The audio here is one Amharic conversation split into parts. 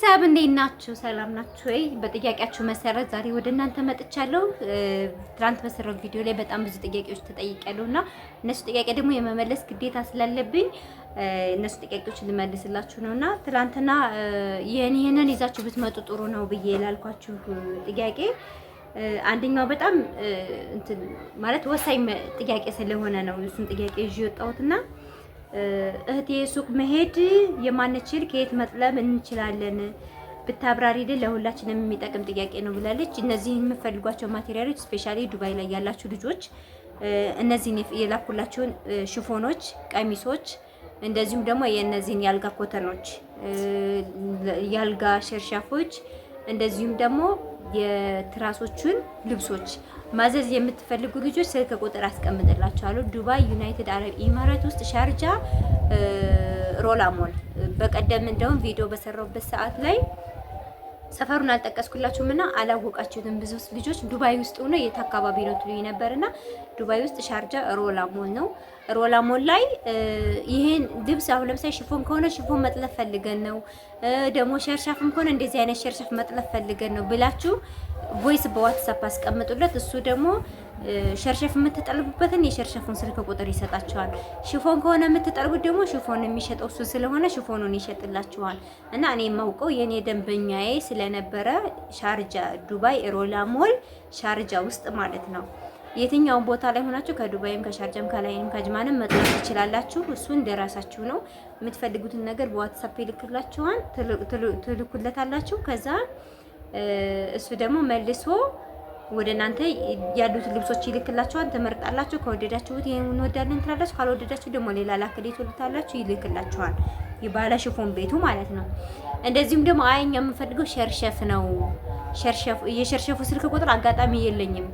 ቤተሰብ እንዴት ናችሁ? ሰላም ናችሁ ወይ? በጥያቄያችሁ መሰረት ዛሬ ወደ እናንተ መጥቻለሁ። ትናንት በሰራው ቪዲዮ ላይ በጣም ብዙ ጥያቄዎች ተጠይቄያለሁና እነሱ ጥያቄ ደግሞ የመመለስ ግዴታ ስላለብኝ እነሱ ጥያቄዎች ልመልስላችሁ ነውና ትናንትና ይሄንን ይዛችሁ ብትመጡ ጥሩ ነው ብዬ ላልኳችሁ ጥያቄ አንደኛው በጣም እንትን ማለት ወሳኝ ጥያቄ ስለሆነ ነው እሱን ጥያቄ ይዤ ወጣሁትና እህቴ ሱቅ መሄድ የማንችል ከየት መጥለብ እንችላለን ብታብራሪልን ለሁላችንም የሚጠቅም ጥያቄ ነው ብላለች። እነዚህን የምትፈልጓቸው ማቴሪያሎች ስፔሻሊ ዱባይ ላይ ያላችሁ ልጆች እነዚህን የላኩላችሁን ሽፎኖች፣ ቀሚሶች እንደዚሁም ደግሞ የእነዚህን ያልጋ ኮተኖች፣ ያልጋ ሸርሻፎች እንደዚሁም ደግሞ የትራሶቹን ልብሶች ማዘዝ የምትፈልጉ ልጆች ስልክ ቁጥር አስቀምጥላችኋለሁ። ዱባይ ዩናይትድ አረብ ኢማራት ውስጥ ሻርጃ ሮላ ሞል። በቀደም እንደውም ቪዲዮ በሰራሁበት ሰዓት ላይ ሰፈሩን አልጠቀስኩላችሁም እና አላወቃችሁትም። ብዙ ልጆች ዱባይ ውስጥ ሆኖ የት አካባቢ ነው ትሉኝ ነበርና ዱባይ ውስጥ ሻርጃ ሮላ ሞል ነው። ሮላ ሞል ላይ ይሄን ልብስ አሁን ለምሳሌ ሽፎን ከሆነ ሽፎን መጥለፍ ፈልገን ነው፣ ደግሞ ሸርሻፍም ከሆነ እንደዚህ አይነት ሸርሻፍ መጥለፍ ፈልገን ነው ብላችሁ ቮይስ በዋትስአፕ አስቀምጡለት። እሱ ደግሞ ሸርሸፍ የምትጠልቡበትን የሸርሸፉን ስልክ ቁጥር ይሰጣችኋል። ሽፎን ከሆነ የምትጠልቡት ደግሞ ሽፎን የሚሸጠው እሱ ስለሆነ ሽፎኑን ይሸጥላችኋል። እና እኔ የማውቀው የኔ ደንበኛዬ ስለነበረ ሻርጃ ዱባይ ሮላ ሞል ሻርጃ ውስጥ ማለት ነው። የትኛውን ቦታ ላይ ሆናችሁ ከዱባይም ከሻርጃም ከላይም ከጅማንም መጥራት ትችላላችሁ። እሱ እንደራሳችሁ ነው። የምትፈልጉትን ነገር በዋትስአፕ ይልክላችኋል፣ ትልኩለታላችሁ። ከዛ እሱ ደግሞ መልሶ ወደ እናንተ ያሉት ልብሶች ይልክላችኋል። ትመርጣላችሁ። ከወደዳችሁት ይሄን እንወዳለን ትላላችሁ። ካልወደዳችሁ ደግሞ ሌላ ላክሌት ትሉታላችሁ፣ ይልክላችኋል። የባለ ሽፎን ቤቱ ማለት ነው። እንደዚሁም ደግሞ እኛ የምንፈልገው ሸርሸፍ ነው። የሸርሸፉ ስልክ ቁጥር አጋጣሚ የለኝም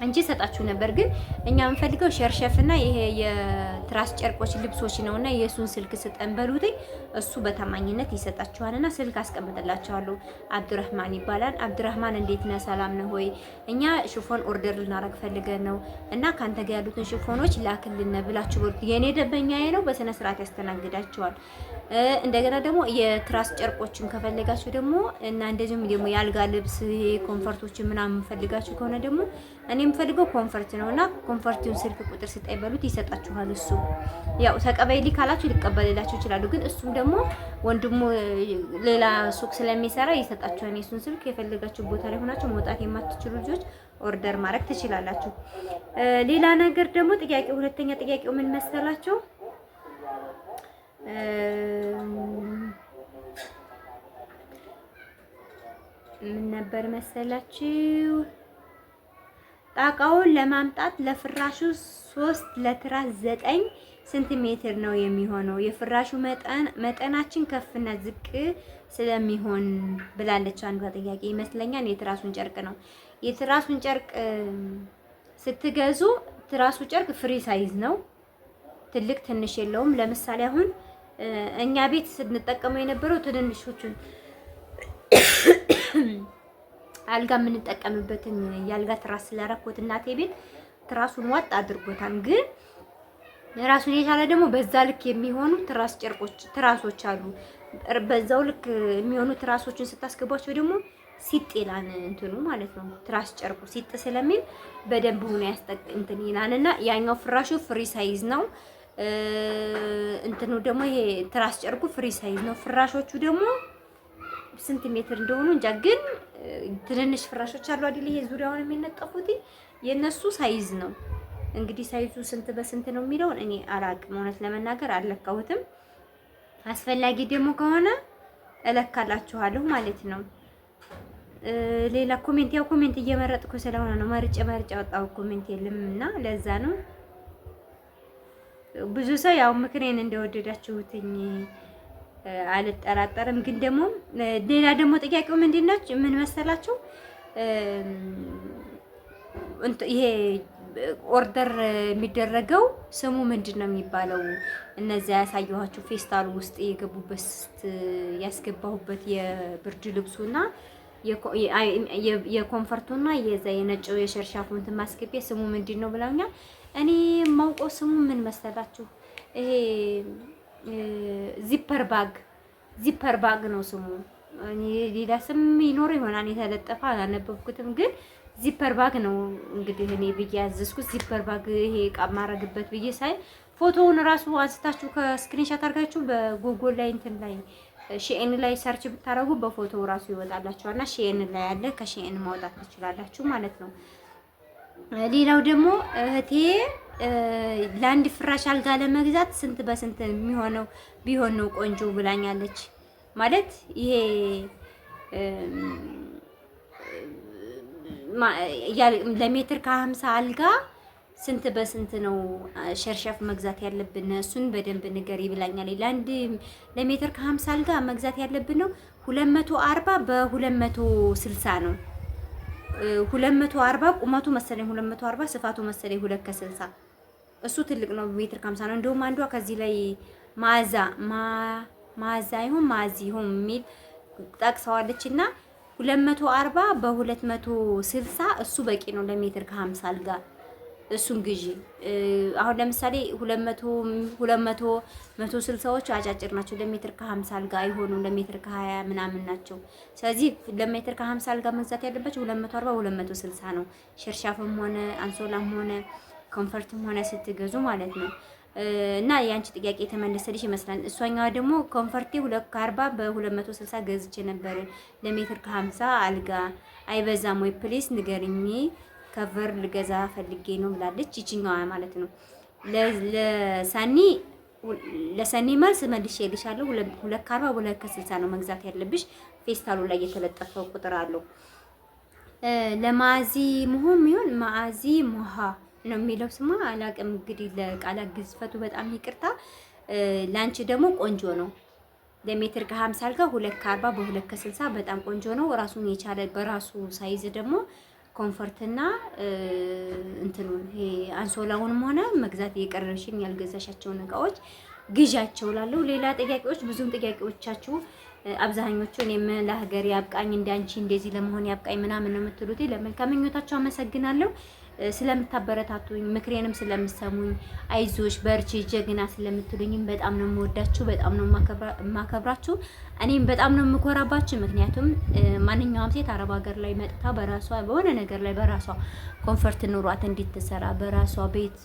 እንጂ ሰጣችሁ ነበር። ግን እኛ የምንፈልገው ሸርሸፍና ይሄ የትራስ ጨርቆች ልብሶች ነውና የሱን ስልክ ስጠን በሉትኝ እሱ በታማኝነት ይሰጣችኋልና ስልክ አስቀምጥላችኋለሁ። አብዱራህማን ይባላል። አብዱራህማን እንዴት ነህ? ሰላም ነህ ሆይ? እኛ ሽፎን ኦርደር ልናረግ ፈልገን ነው እና ካንተ ጋር ያሉትን ሽፎኖች ላክልን ብላችሁ በሉት። የኔ ደንበኛዬ ነው፣ በስነ ስርዓት ያስተናግዳችኋል። እንደገና ደግሞ የትራስ ጨርቆችን ከፈለጋችሁ ደግሞ እና እንደዚሁም ደግሞ የአልጋ ልብስ ኮንፈርቶችን ምናምን ፈልጋችሁ ከሆነ ደግሞ እኔ የምፈልገው ኮንፈርት ነውና ኮንፈርቱን ስልክ ቁጥር ስጠኝ በሉት ይሰጣችኋል። እሱ ያው ተቀበይሊ ካላችሁ ሊቀበልላችሁ ይችላሉ። ግን እሱም ደግሞ ወንድሙ ሌላ ሱቅ ስለሚሰራ ይሰጣችኋል። እሱን ስልክ የፈለጋችሁ ቦታ ላይ ሆናችሁ መውጣት የማትችሉ ልጆች ኦርደር ማድረግ ትችላላችሁ። ሌላ ነገር ደግሞ ሁለተኛ ጥያቄው ምን መሰላችሁ? ምን ነበር መሰላችሁ? ጣቃውን ለማምጣት ለፍራሹ 3 ለትራስ 9 ሴንቲሜትር ነው የሚሆነው። የፍራሹ መጠናችን ከፍና ዝቅ ስለሚሆን ብላለች አንዷ ጥያቄ ይመስለኛል። የትራሱን ጨርቅ ነው። የትራሱን ጨርቅ ስትገዙ ትራሱ ጨርቅ ፍሪ ሳይዝ ነው። ትልቅ ትንሽ የለውም። ለምሳሌ አሁን እኛ ቤት ስንጠቀመው የነበረው ትንንሾቹን አልጋ የምንጠቀምበትን የአልጋ ትራስ ስላረኩት እናቴ ቤት ትራሱን ዋጥ አድርጎታል። ግን ራሱን የቻለ ደግሞ በዛ ልክ የሚሆኑ ትራስ ጨርቆች ትራሶች አሉ። በዛው ልክ የሚሆኑ ትራሶችን ስታስገቧቸው ደግሞ ሲጥ ይላል እንትኑ ማለት ነው። ትራስ ጨርቁ ሲጥ ስለሚል በደንብ ሆኖ እንትን ይላልና ያኛው ፍራሹ ፍሪ ሳይዝ ነው። እንትኑ ደግሞ ይሄ ትራስ ጨርቁ ፍሪ ሳይዝ ነው። ፍራሾቹ ደግሞ ስንት ሜትር እንደሆኑ እንጃ። ግን ትንንሽ ፍራሾች አሉ አይደል? ይሄ ዙሪያውን የሚነጠፉት የነሱ ሳይዝ ነው። እንግዲህ ሳይዙ ስንት በስንት ነው የሚለውን እኔ አላቅም፣ እውነት ለመናገር አልለካሁትም። አስፈላጊ ደግሞ ከሆነ እለካላችኋለሁ ማለት ነው። ሌላ ኮሜንት እየመረጥኩ ስለሆነ ነው። መርጬ ወጣው ኮሜንት የለም እና ለዛ ነው። ብዙ ሰው ያው ምክሬን እንደወደዳችሁትኝ አልጠራጠርም። ግን ደግሞ ሌላ ደግሞ ጥያቄው ምን መሰላችሁ? ይሄ ኦርደር የሚደረገው ስሙ ምንድን ነው የሚባለው? እነዚያ ያሳየኋችሁ ፌስታሉ ውስጥ የገቡበት ያስገባሁበት የብርድ ልብሱና የኮንፈርቱና የዛ የነጭ የሸርሻፉን እንትን ማስገቢያ ስሙ ምንድን ነው ብለውኛል። እኔ የማውቀው ስሙ ምን መሰላችሁ? ይሄ ዚፐር ባግ ነው ስሙ። እኔ ሌላ ስም ይኖረው ይሆናል የተለጠፈ አላነበብኩትም፣ ግን ዚፐር ባግ ነው እንግዲህ እኔ ብዬ ያዘዝኩት። ዚፐር ባግ ይሄ ዕቃ ማረግበት ብዬ ሳይ ፎቶውን ራሱ አንስታችሁ ከስክሪንሾት አድርጋችሁ በጉግል ላይ እንትን ላይ ሺኤን ላይ ሰርች ብታረጉ በፎቶው ራሱ ይወጣላችኋልና ሺኤን ላይ ያለ ከሺኤን ማውጣት ትችላላችሁ ማለት ነው። ሌላው ደግሞ እህቴ ለአንድ ፍራሽ አልጋ ለመግዛት ስንት በስንት የሚሆነው ቢሆን ነው ቆንጆ ብላኛለች። ማለት ይሄ ለሜትር ከ50 አልጋ ስንት በስንት ነው ሸርሸፍ መግዛት ያለብን? እሱን በደንብ ንገሪ ብላኛለች። ለአንድ ለሜትር ከ50 አልጋ መግዛት ያለብን ነው 240 በ260 ነው። 240 ቁመቱ መሰለኝ 240 ስፋቱ መሰለኝ 2 ከ60 እሱ ትልቅ ነው። ሜትር ከ50 ነው። እንደውም አንዷ ከዚህ ላይ ማዛ ይሁን ማዚ ይሁን የሚል ጠቅሰዋለች እና 240 በ260 እሱ በቂ ነው ለሜትር ከ50 አልጋ። እሱን ግዢ። አሁን ለምሳሌ 160ዎቹ አጫጭር ናቸው። ለሜትር ከ50 አልጋ አይሆኑም። ለሜትር ከ20 ምናምን ናቸው። ስለዚህ ለሜትር ከ50 አልጋ መግዛት ያለባቸው 240 260 ነው። ሸርሻፍም ሆነ አንሶላም ሆነ ኮምፈርትም ሆነ ስትገዙ ማለት ነው። እና የአንቺ ጥያቄ የተመለሰልሽ ይመስላል። እሷኛዋ ደግሞ ኮምፈርቴ 240 በ260 ገዝቼ ነበር ለሜትር ከ50 አልጋ አይበዛም ወይ ፕሊስ ንገሪኝ፣ ከቨር ልገዛ ፈልጌ ነው ብላለች። ይችኛዋ ማለት ነው። ለሰኒ መልስ መልሼልሻለሁ። 240 260 ነው መግዛት ያለብሽ። ፌስታሉ ላይ የተለጠፈው ቁጥር አለው። ለማዚ መሆን ይሁን ማዚ ሞሃ ነው የሚለው ስሟ አላውቅም። እንግዲህ ለቃላት ግዝፈቱ በጣም ይቅርታ። ላንቺ ደግሞ ቆንጆ ነው። ለሜትር ከ50 አልጋ 240 በ260 በጣም ቆንጆ ነው። ራሱን የቻለ በራሱ ሳይዝ ደግሞ ኮምፎርትና እንትኑን ይሄ አንሶላውንም ሆነ መግዛት የቀረሽን ያልገዛሻቸውን እቃዎች ግዣቸው ላለው። ሌላ ጥያቄዎች ብዙም ጥያቄዎቻችሁ አብዛኞቹ እኔም ለሀገር ያብቃኝ እንዳንቺ እንደዚህ ለመሆን ያብቃኝ ምናምን ነው የምትሉት። ለመልካም ምኞታችሁ አመሰግናለሁ። ስለምታበረታቱኝ ምክሬንም ስለምሰሙኝ አይዞሽ በርቺ ጀግና ስለምትሉኝም በጣም ነው የምወዳችሁ፣ በጣም ነው የማከብራችሁ። እኔም በጣም ነው የምኮራባችሁ። ምክንያቱም ማንኛውም ሴት አረብ ሀገር ላይ መጥታ በራሷ በሆነ ነገር ላይ በራሷ ኮንፈርት ኑሯት እንድትሰራ በራሷ ቤት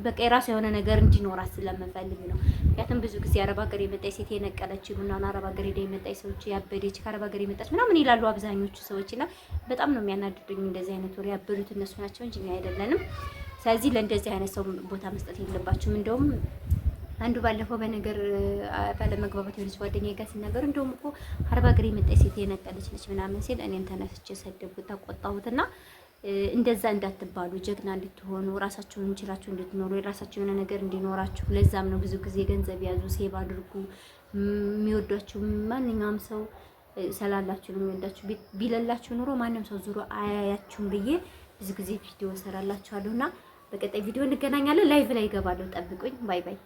በቃ የራሷ የሆነ ነገር እንዲኖራት ስለምፈልግ ነው። ምክንያቱም ብዙ ጊዜ አረብ ሀገር የመጣች ሴት የነቀለች ይሉና አረብ ሀገር ሄዳ የመጣች ሰዎች ያበደች ከአረብ ሀገር የመጣች ምናምን ይላሉ አብዛኞቹ ሰዎች እና በጣም ነው የሚያናድዱኝ። እንደዚህ አይነት ወሬ ያበዱት እነሱ ናቸው እንጂ እኛ አይደለንም። ስለዚህ ለእንደዚህ አይነት ሰው ቦታ መስጠት የለባችሁም። እንደውም አንዱ ባለፈው በነገር ባለመግባባት የሆነች ጓደኛዬ ጋር ሲናገሩ እንደውም እኮ አረብ ሀገር የመጣች ሴት የነቀለች ነች ምናምን ሲል እኔም ተነስቼ ሰደብኩት፣ ተቆጣሁትና እንደዛ እንዳትባሉ ጀግና እንድትሆኑ ራሳችሁን እንችላችሁ እንድትኖሩ የራሳችሁ የሆነ ነገር እንዲኖራችሁ። ለዛም ነው ብዙ ጊዜ ገንዘብ ያዙ፣ ሴቭ አድርጉ። የሚወዷችሁ ማንኛውም ሰው ስላላችሁ ነው የሚወዳችሁ። ቢለላችሁ ኑሮ ማንም ሰው ዙሮ አያያችሁም ብዬ ብዙ ጊዜ ቪዲዮ እሰራላችኋለሁና በቀጣይ ቪዲዮ እንገናኛለን። ላይቭ ላይ እገባለሁ፣ ጠብቁኝ። ባይ ባይ።